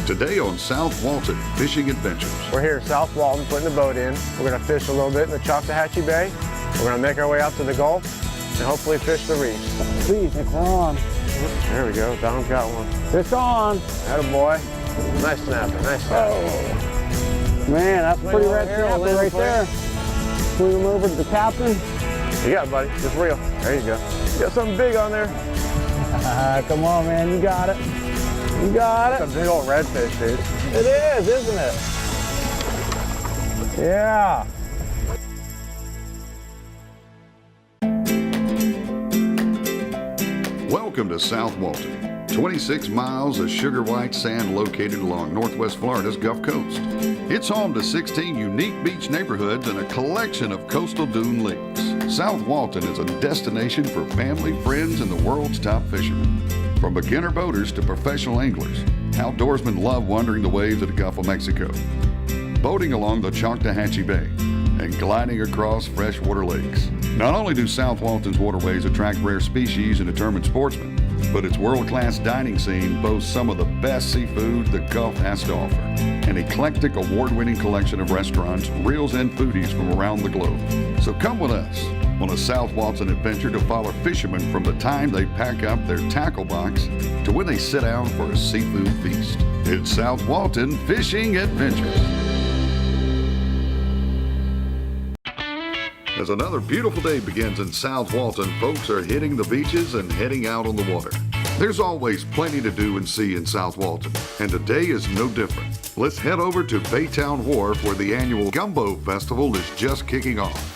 Today on South Walton Fishing Adventures. We're here at South Walton putting the boat in. We're going to fish a little bit in the Choctawhatchee Bay. We're going to make our way out to the Gulf and hopefully fish the reefs. Please, it's on. There we go. Don's got one. It's on. Attaboy. Nice snapper. Nice snapper. Oh. Man, that's a pretty red snapper right there. Swing them over to the captain. You got it, buddy. Just reel. There you go. You got something big on there. Come on, man. You got it. You got it. That's a big old redfish, dude. It is, isn't it? Yeah. Welcome to South Walton. 26 miles of sugar white sand located along northwest Florida's Gulf Coast. It's home to 16 unique beach neighborhoods and a collection of coastal dune lakes. South Walton is a destination for family, friends, and the world's top fishermen. From beginner boaters to professional anglers, outdoorsmen love wandering the waves of the Gulf of Mexico, boating along the Choctawhatchee Bay, and gliding across freshwater lakes. Not only do South Walton's waterways attract rare species and determined sportsmen, but its world-class dining scene boasts some of the best seafood the Gulf has to offer. An eclectic, award-winning collection of restaurants reels in foodies from around the globe. So come with us on a South Walton adventure to follow fishermen from the time they pack up their tackle box to when they sit down for a seafood feast. It's South Walton Fishing Adventures. As another beautiful day begins in South Walton, folks are hitting the beaches and heading out on the water. There's always plenty to do and see in South Walton, and today is no different. Let's head over to Baytown Wharf where the annual Gumbo Festival is just kicking off.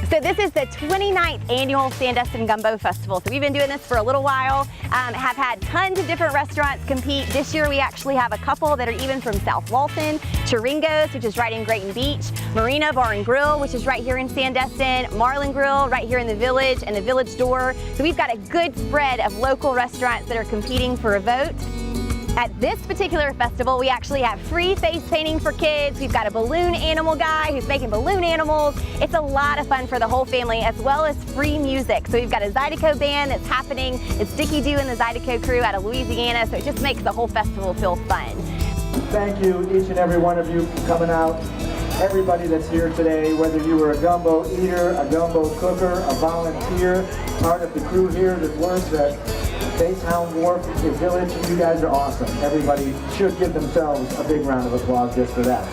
So this is the 29th annual Sandestin Gumbo Festival. So we've been doing this for a little while, have had tons of different restaurants compete. This year we actually have a couple that are even from South Walton, Chiringo's, which is right in Grayton Beach, Marina Bar and Grill, which is right here in Sandestin, Marlin Grill right here in the Village, and the Village Door. So we've got a good spread of local restaurants that are competing for a vote. At this particular festival, we actually have free face painting for kids. We've got a balloon animal guy who's making balloon animals. It's a lot of fun for the whole family, as well as free music. So we've got a Zydeco band that's happening. It's Dickie Doo and the Zydeco crew out of Louisiana, so it just makes the whole festival feel fun. Thank you, each and every one of you, for coming out. Everybody that's here today, whether you were a gumbo eater, a gumbo cooker, a volunteer, part of the crew here that works at Baytown Wharf, the Village, you guys are awesome. Everybody should give themselves a big round of applause just for that.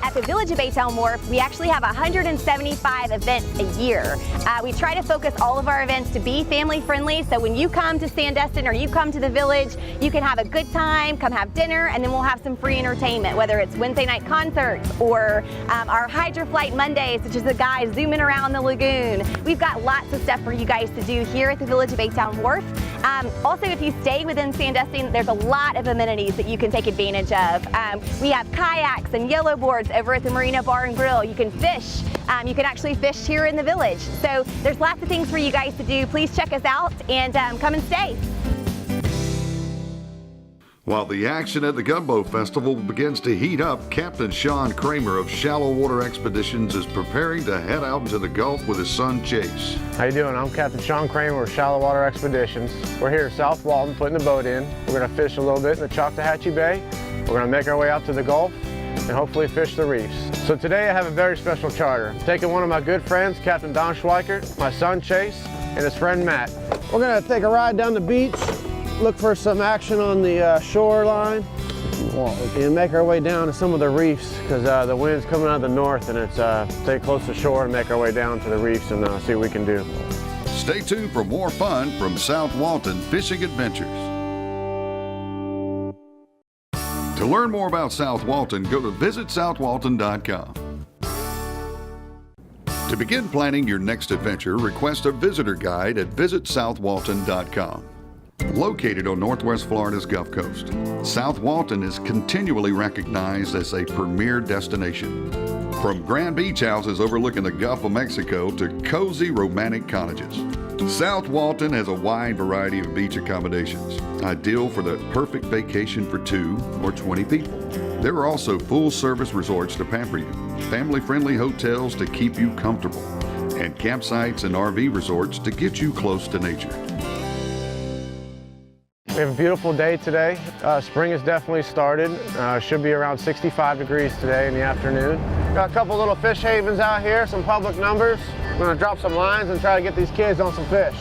At the Village of Baytown Wharf, we actually have 175 events a year. We try to focus all of our events to be family friendly, so when you come to Sandestin or you come to the Village, you can have a good time, come have dinner, and then we'll have some free entertainment, whether it's Wednesday night concerts or our Hydro Flight Mondays, which is the guys zooming around the lagoon. We've got lots of stuff for you guys to do here at the Village of Baytown Wharf. Also, if you stay within Sandestin, there's a lot of amenities that you can take advantage of. We have kayaks and yellow boards over at the Marina Bar and Grill. You can fish. You can actually fish here in the Village. So there's lots of things for you guys to do. Please check us out and come and stay. While the action at the Gumbo Festival begins to heat up, Captain Sean Cramer of Shallow Water Expeditions is preparing to head out into the Gulf with his son Chase. How you doing? I'm Captain Sean Cramer of Shallow Water Expeditions. We're here at South Walton putting the boat in. We're going to fish a little bit in the Choctawhatchee Bay. We're going to make our way out to the Gulf and hopefully fish the reefs. So today I have a very special charter. I'm taking one of my good friends, Captain Don Schweikert, my son Chase, and his friend Matt. We're going to take a ride down the beach, look for some action on the shoreline, and make our way down to some of the reefs because the wind's coming out of the north, and it's stay close to shore and make our way down to the reefs and see what we can do. Stay tuned for more fun from South Walton Fishing Adventures. To learn more about South Walton, go to visitsouthwalton.com. To begin planning your next adventure, request a visitor guide at visitsouthwalton.com. Located on Northwest Florida's Gulf Coast, South Walton is continually recognized as a premier destination. From grand beach houses overlooking the Gulf of Mexico to cozy romantic cottages, South Walton has a wide variety of beach accommodations, ideal for the perfect vacation for 2 or 20 people. There are also full-service resorts to pamper you, family-friendly hotels to keep you comfortable, and campsites and RV resorts to get you close to nature. We have a beautiful day today. Spring has definitely started. Should be around 65 degrees today in the afternoon. Got a couple little fish havens out here, some public numbers. I'm gonna drop some lines and try to get these kids on some fish.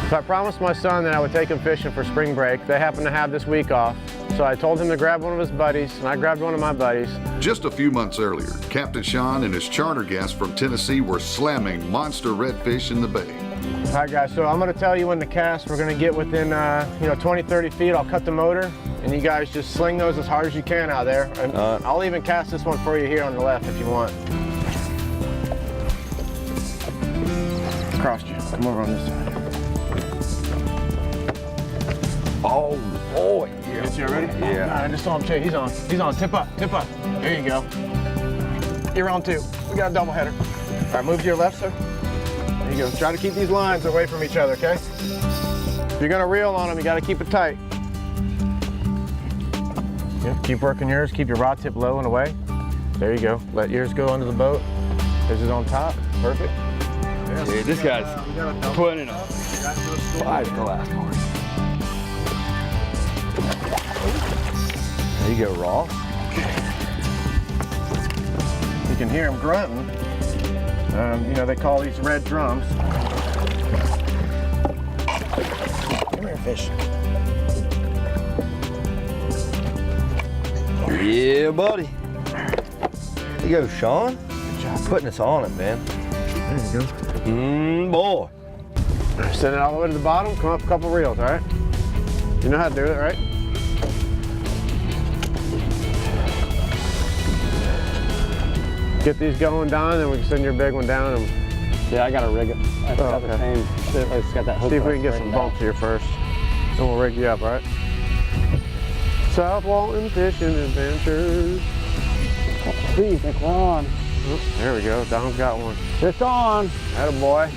So I promised my son that I would take him fishing for spring break. They happen to have this week off. So I told him to grab one of his buddies, and I grabbed one of my buddies. Just a few months earlier, Captain Sean and his charter guests from Tennessee were slamming monster redfish in the bay. All right, guys, so I'm gonna tell you when to cast. We're gonna get within 20, 30 feet. I'll cut the motor, and you guys just sling those as hard as you can out there. And I'll even cast this one for you here on the left if you want. Crossed you. Come over on this side. Oh boy. Get you ready? Yeah. I just saw him chase. He's on. He's on. Tip up. Tip up. There you go. You're on two. We got a double header. All right, move to your left, sir. There you go. Try to keep these lines away from each other, okay? If you're gonna reel on them, you gotta keep it tight. Yeah, keep working yours. Keep your rod tip low and away. There you go. Let yours go under the boat. This is on top. Perfect. Dude, this guy's putting in a 5-glass one. There you go, Ross. You can hear him grunting. They call these red drums. Come here, fish. Yeah, buddy. There you go, Sean. Good job. Putting us on it, man. There you go. Boy. Send it all the way to the bottom, come up a couple reels, all right? You know how to do it, right? Get these going, Don, then we can send your big one down. And Yeah, I gotta rig it. I got okay. the same. It's got that hook. see if we can get some bumps here first. Then we'll rig you up, all right? South Walton Fishing Adventures. Please, Nick, we're on. Oh, there we go, Don's got one. It's on. Attaboy.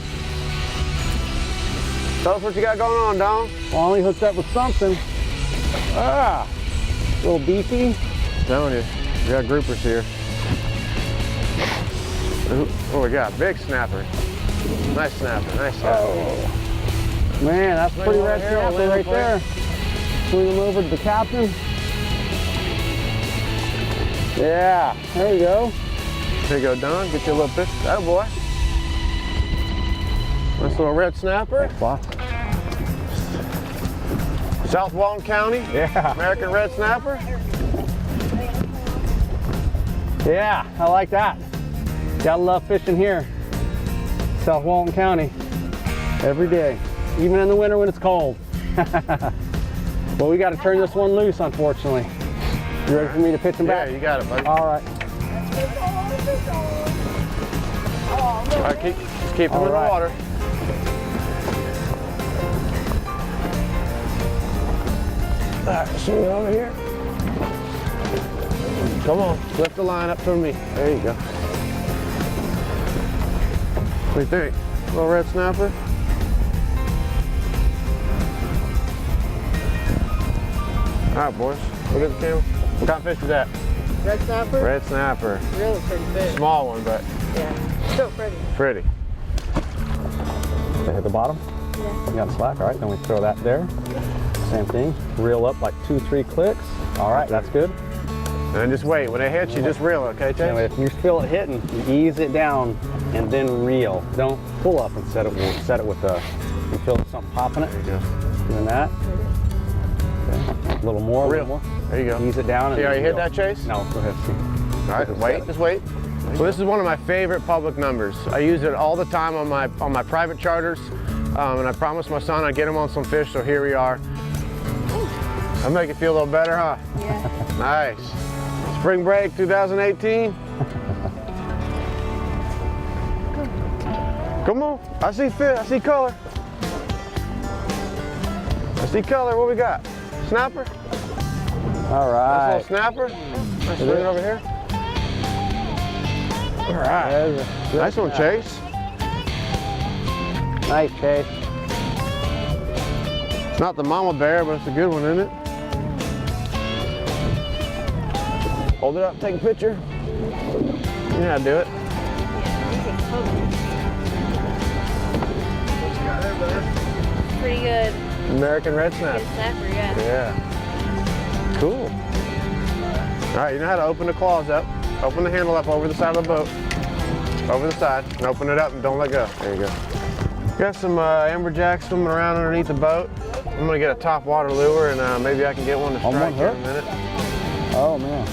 Tell us what you got going on, Don. Finally hooked up with something. Ah, a little beefy. I'm telling you, we got groupers here. Oh, we got big snapper. Nice snapper, nice snapper. Oh, man, that's pretty red snapper right there. Swing him over to the captain. Yeah, there you go. There you go, Don. Get you a little fish. Attaboy. Nice little red snapper. Wow. South Walton County. Yeah. American red snapper. Yeah, I like that. Gotta love fishing here. South Walton County. Every day. Even in the winter when it's cold. Well, we gotta turn this one loose, unfortunately. You ready for me to pitch him back? Yeah, you got it, buddy. All right. All right, just keep him in the right. water. All right, swing over here. Come on, lift the line up for me. There you go. What do you think? Little red snapper? All right, boys. Look at the camera. What kind of fish is that? Red snapper? Red snapper. Really pretty big. Small one, but Yeah. So pretty. pretty. They hit the bottom? Yeah. You got slack, all right, then we throw that there. Same thing, reel up like 2-3 clicks. All right, that's good. And just wait. When it hits, you just reel it, okay, And Chase? if you feel it hitting, you ease it down and then reel. Don't pull up and set it with the, you feel something popping it. There you go. Doing that. Okay. A little more, a little more. There you go. Ease it down. See And how you then hit reel. that, Chase? No, go ahead, see. All right, wait, just wait. So this is one of my favorite public numbers. I use it all the time on my private charters, and I promised my son I'd get him on some fish, so here we are. That'll make you feel a little better, huh? Yeah. Nice. Spring break 2018. Come on, I see fish, I see color. I see color, what we got? Snapper? All Nice right. little snapper. Nice swing it over here. All right. Nice one, Chase. Nice, Chase. It's not the mama bear, but it's a good one, isn't it? Hold it up, take a picture. You know how to do it. Pretty good. American red snapper. Red snapper, yeah. Yeah. Cool. All right, you know how to open the claws up. Open the handle up over the side of the boat. Over the side, and open it up and don't let go. There you go. Got some amberjacks swimming around underneath the boat. I'm gonna get a top water lure and maybe I can get one to strike here in a minute. Oh man.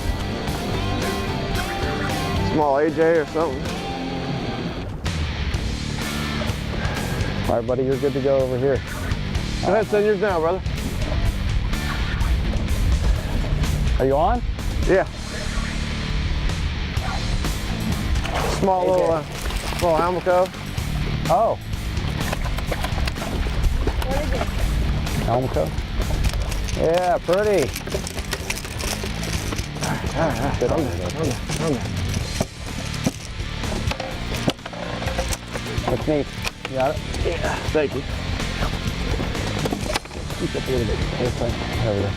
Small AJ or something. All right, buddy, you're good to go over here. Go ahead, send yours down, brother. Are you on? Yeah. Small little almaco. Oh. Almaco. Yeah, pretty. Good on there. That's neat. You got it? Yeah, thank you. Scoot up a little bit. This way. There we go.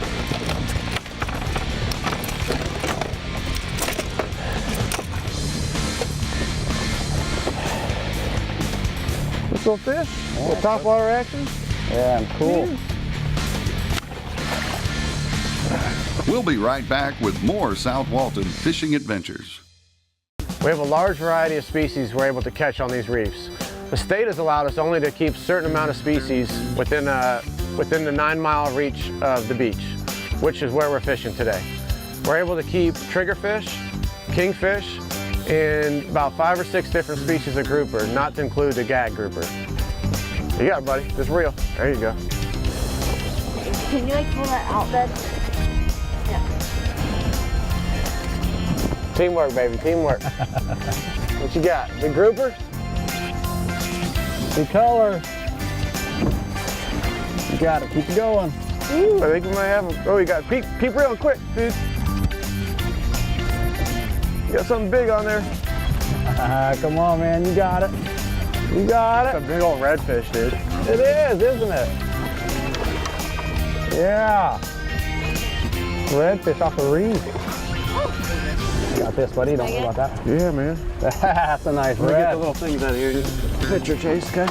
This little fish, little top water action. Yeah, and cool. We'll be right back with more South Walton Fishing Adventures. We have a large variety of species we're able to catch on these reefs. The state has allowed us only to keep a certain amount of species within the 9-mile reach of the beach, which is where we're fishing today. We're able to keep triggerfish, kingfish, and about 5 or 6 different species of grouper, not to include the gag grouper. You got it, buddy. Just reel. There you go. Can you pull that out then? Yeah. Teamwork, baby. Teamwork. What you got? Big grouper? Good color. You got it. Keep it going. Ooh, I think we might have them. Oh, you got peep real quick, dude. You got something big on there. Come on, man. You got it. You got It's it. a big old redfish, dude. It is, isn't it? Yeah. Redfish off the reef. You got this, buddy. Don't worry about that. Yeah, man. That's a nice Let me get the red. little things out of here. Just picture chase, okay?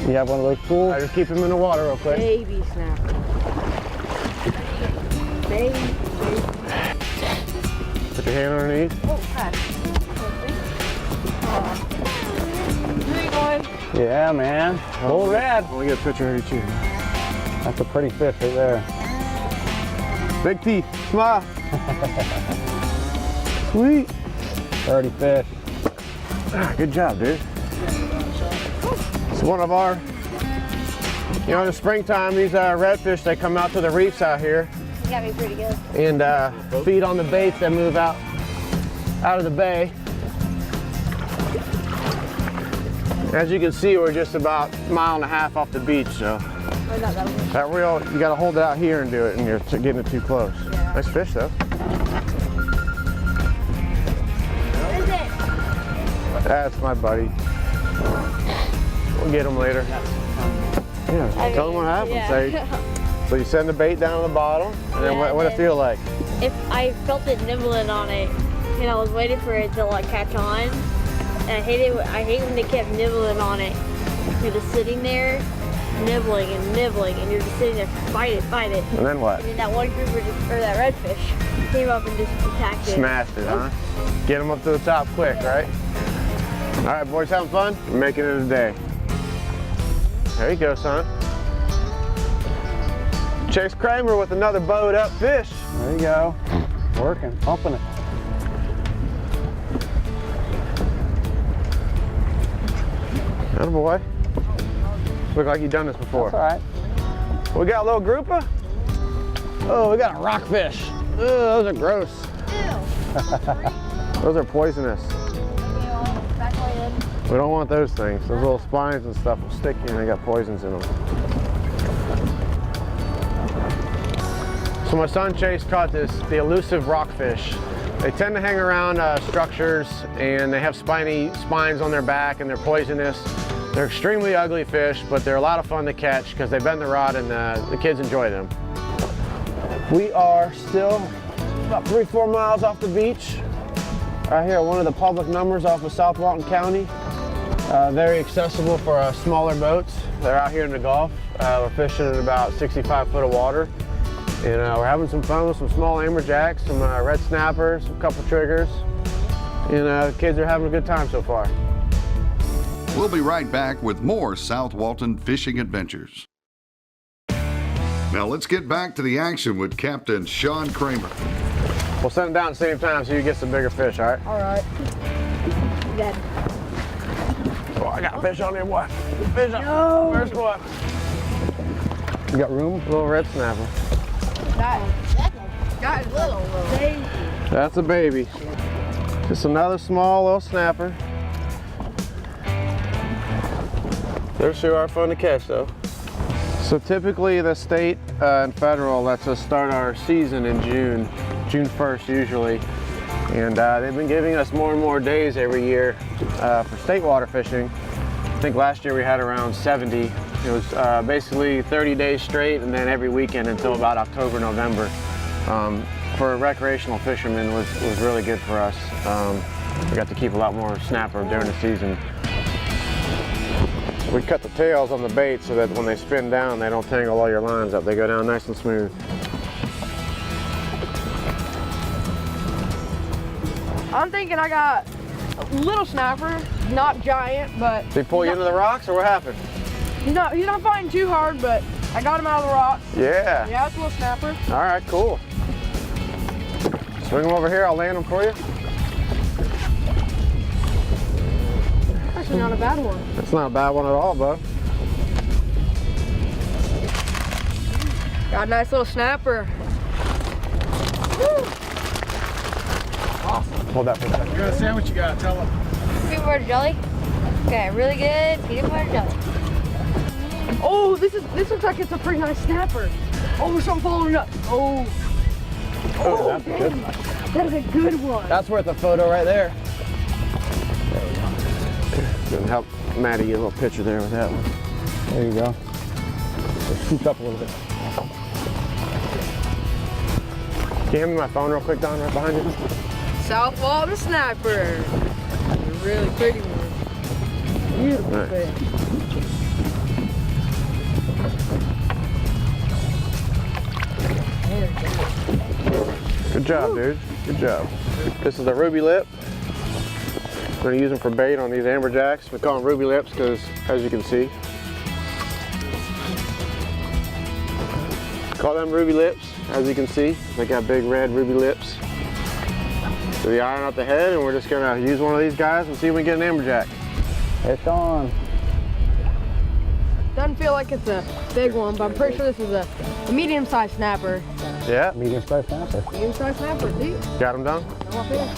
You have one of those pools? I just keep him in the water real quick. Baby snapper. Baby. Put your hand underneath. Oh, crap. Where you going? Yeah, man. Full red. Let me get a picture of you too. That's a pretty fish right there. Big teeth. Smile. Sweet. Dirty fish. Ah, good job, dude. It's one of our, you know, in the springtime, these redfish, they come out to the reefs out here You got me pretty good. and feed on the baits that move out of the bay. As you can see, we're just about 1.5 miles off the beach, so that reel, you gotta hold it out here and do it, and you're getting it too close. Yeah. Nice fish, though. What is it? That's my buddy. We'll get him later. Yeah, tell him what happened. Yeah. Say, so you send the bait down to the bottom, and then Yeah, what it feel like? If I felt it nibbling on it, and I was waiting for it to like catch on, and I hate when they kept nibbling on it. You're just sitting there, nibbling, and you're just sitting there, fight it. And then what? And then that one grouper or that redfish came up and just attacked it. Smashed it, huh? Get them up to the top quick, right? All right, boys, having fun? We're making it a day. There you go, son. Chase Cramer with another bowed up fish. There you go. Working, pumping it. Atta boy. Look like you've done this before. That's all right. We got a little grouper. Oh, we got a rockfish. Oh, those are gross. Those are poisonous. We don't want those things. Those little spines and stuff will stick you and they got poisons in them. So my son Chase caught the elusive rockfish. They tend to hang around structures and they have spines on their back and they're poisonous. They're extremely ugly fish, but they're a lot of fun to catch because they bend the rod and the kids enjoy them. We are still about 3-4 miles off the beach. Right here, one of the public numbers off of South Walton County. Very accessible for smaller boats. They're out here in the Gulf. We're fishing in about 65 foot of water. And we're having some fun with some small amberjacks, some red snappers, a couple triggers. And the kids are having a good time so far. We'll be right back with more South Walton Fishing Adventures. Now let's get back to the action with Captain Sean Cramer. We'll send them down at the same time so you get some bigger fish, all right? All right. Good. Oh, I got a fish on there, boy. Fish on. No. First one. You got room? Little red snapper. Got a little baby. That's a baby. Just another small little snapper. They sure are fun to catch though. So typically the state and federal lets us start our season in June 1st usually. And they've been giving us more and more days every year for state water fishing. I think last year we had around 70. It was basically 30 days straight and then every weekend until about October, November. For recreational fishermen was really good for us. We got to keep a lot more snapper during the season. We cut the tails on the bait so that when they spin down, they don't tangle all your lines up. They go down nice and smooth. I'm thinking I got a little snapper, not giant, but... Did he pull you into the rocks or what happened? He's not fighting too hard, but I got him out of the rocks. Yeah. Yeah, it's a little snapper. All right, cool. Swing them over here, I'll land them for you. Actually not a bad one. That's not a bad one at all, bud. Got a nice little snapper. Woo. Awesome. Hold that for a second. You got a sandwich, you got to tell them. Peanut butter jelly. Okay, really good peanut butter jelly. Oh, this looks like it's a pretty nice snapper. Oh, there's something following up. Oh. Oh, that's a good one. That is a good one. That's worth a photo right there. Gonna help Maddie get a little picture there with that one. There you go. Just scoop up a little bit. Can you hand me my phone real quick, Don, right behind you? South Walton snapper. A really pretty one. Beautiful Right. fish. Good job, dude. Good job. This is a ruby lip. We're gonna use them for bait on these amberjacks. We call them ruby lips because, as you can see, call them ruby lips. As you can see, they got big red ruby lips. So we iron out the head, and we're just gonna use one of these guys and see if we can get an amberjack. It's on. Doesn't feel like it's a big one, but I'm pretty sure this is a medium-sized snapper. Yeah. Medium-sized snapper. Medium-sized snapper, see? Got him done? Come up here.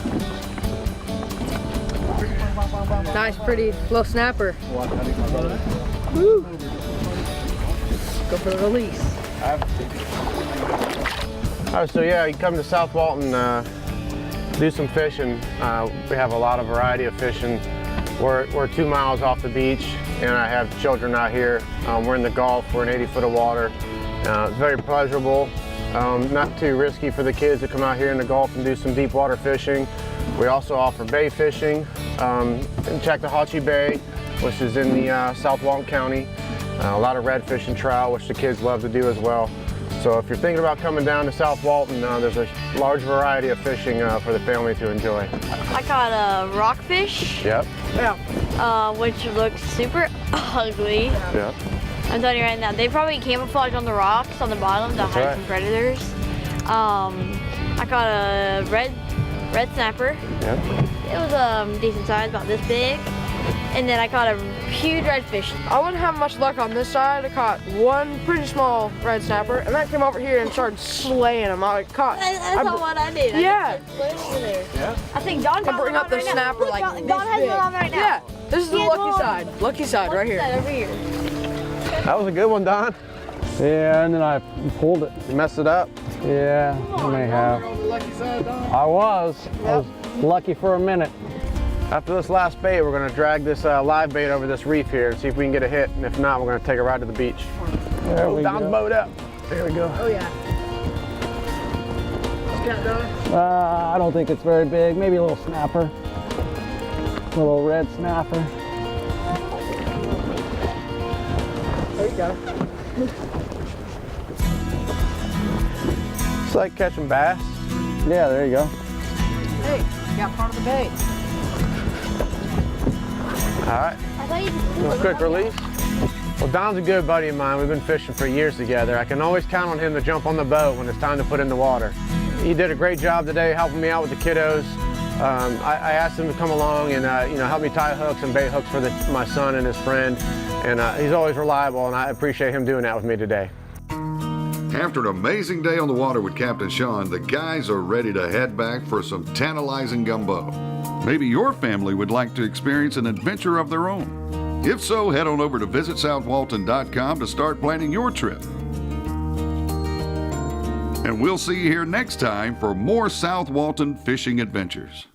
Nice, pretty little snapper. Woo. Go for the release. All right, so yeah, you come to South Walton, do some fishing. We have a lot of variety of fishing. We're 2 miles off the beach, and I have children out here. We're in the Gulf, we're in 80 foot of water. It's very pleasurable, not too risky for the kids to come out here in the Gulf and do some deep water fishing. We also offer bay fishing in Chattahoochee Bay, which is in the South Walton County. A lot of redfish and trout, which the kids love to do as well. So if you're thinking about coming down to South Walton, there's a large variety of fishing for the family to enjoy. I caught a rockfish, Yep, which looks super ugly. yep. I'm telling you right now, they probably camouflage on the rocks on the bottom to hide right. from predators. I caught a red snapper. Yep. It was decent size, about this big. And then I caught a huge redfish. I wouldn't have much luck on this side. I caught one pretty small red snapper, and that came over here and started slaying him. That's not what I did. Yeah. Over there. Yeah. I think Don got bring one up the right now. snapper Look, like Don this has big. one on right now. Yeah, this is the He has lucky one. side. Lucky side right here. Over here. That was a good one, Don. Yeah, and then I pulled it. You messed it up. Yeah, I may have. I was lucky for a minute. After this last bait, we're going to drag this live bait over this reef here and see if we can get a hit. And if not, we're going to take a ride to the beach. There we Don's go. boat up. There we go. Oh yeah. I don't think it's very big. Maybe a little snapper. Little red snapper. bait, got it. It's like catching bass. Yeah, there you go. Hey, got part of the bait. All right, I thought you just a quick release. Well, Don's a good buddy of mine. We've been fishing for years together. I can always count on him to jump on the boat when it's time to put in the water. He did a great job today helping me out with the kiddos. I asked him to come along and help me tie hooks and bait hooks for my son and his friend. And he's always reliable, and I appreciate him doing that with me today. After an amazing day on the water with Captain Sean, the guys are ready to head back for some tantalizing gumbo. Maybe your family would like to experience an adventure of their own. If so, head on over to visitsouthwalton.com to start planning your trip. And we'll see you here next time for more South Walton Fishing Adventures.